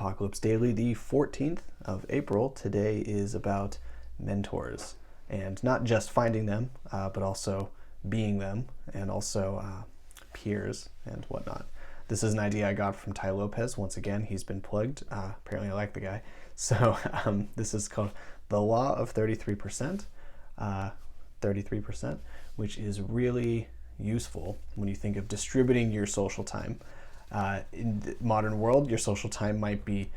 Apocalypse Daily, the 14th of April. Today is about mentors, and not just finding them, but also being them, and also peers and whatnot. This is an idea I got from Tai Lopez. Once again, he's been plugged. Apparently I like the guy. So this is called the Law of 33%, 33%, which is really useful when you think of distributing your social time. In the modern world, your social time might be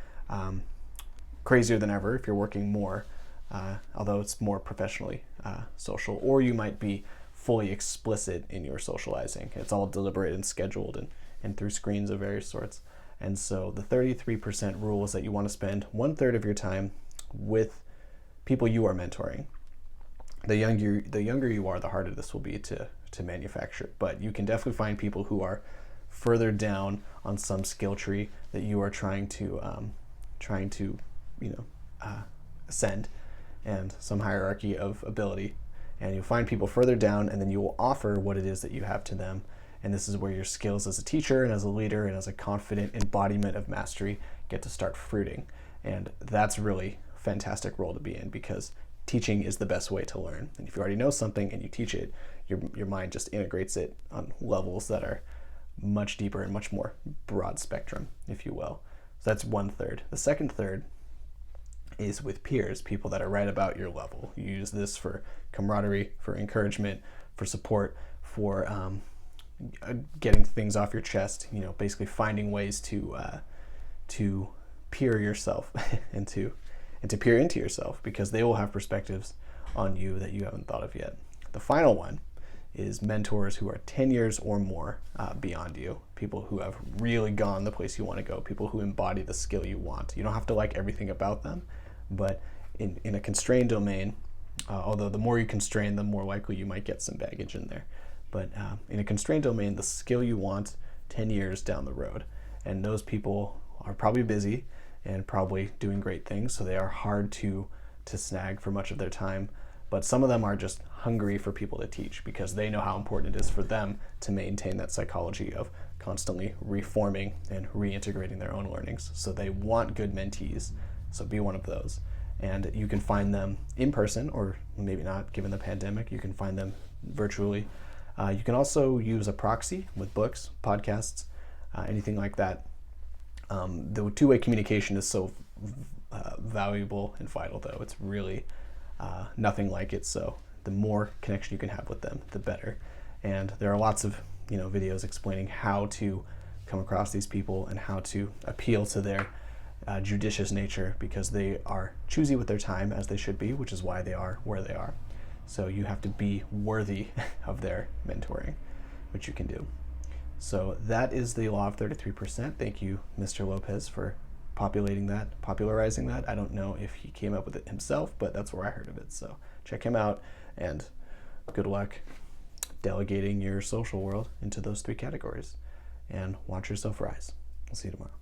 crazier than ever if you're working more, although it's more professionally social, or you might be fully explicit in your socializing. It's all deliberate and scheduled and through screens of various sorts. And so the 33% rule is that you want to spend 1/3 of your time with people you are mentoring. The younger you are, the harder this will be to manufacture. But you can definitely find people who are further down on some skill tree that you are trying to ascend, and some hierarchy of ability. And you'll find people further down, and then you will offer what it is that you have to them. And this is where your skills as a teacher and as a leader and as a confident embodiment of mastery get to start fruiting. And that's really a fantastic role to be in, because teaching is the best way to learn. And if you already know something and you teach it, your mind just integrates it on levels that are much deeper and much more broad spectrum, if you will. So that's 1/3. The second third is with peers, people that are right about your level. You use this for camaraderie, for encouragement, for support, for getting things off your chest. Basically finding ways to peer yourself and to peer into yourself, because they will have perspectives on you that you haven't thought of yet. The final one is mentors who are 10 years or more beyond you, people who have really gone the place you want to go, people who embody the skill you want. You don't have to like everything about them, but in a constrained domain, although the more you constrain, the more likely you might get some baggage in there. But in a constrained domain, the skill you want 10 years down the road. And those people are probably busy and probably doing great things, so they are hard to snag for much of their time. But some of them are just hungry for people to teach, because they know how important it is for them to maintain that psychology of constantly reforming and reintegrating their own learnings. So they want good mentees. So be one of those. And you can find them in person, or maybe not, given the pandemic. You can find them virtually. You can also use a proxy with books, podcasts, anything like that. The two-way communication is so valuable and vital, though. It's really nothing like it. So the more connection you can have with them, the better. And there are lots of videos explaining how to come across these people and how to appeal to their judicious nature, because they are choosy with their time, as they should be, which is why they are where they are. So you have to be worthy of their mentoring, which you can do. So that is the Law of 33%. Thank you, Mr. Lopez, for popularizing that. I don't know if he came up with it himself, but that's where I heard of it. So check him out, and good luck delegating your social world into those 3 categories, and watch yourself rise. I'll see you tomorrow.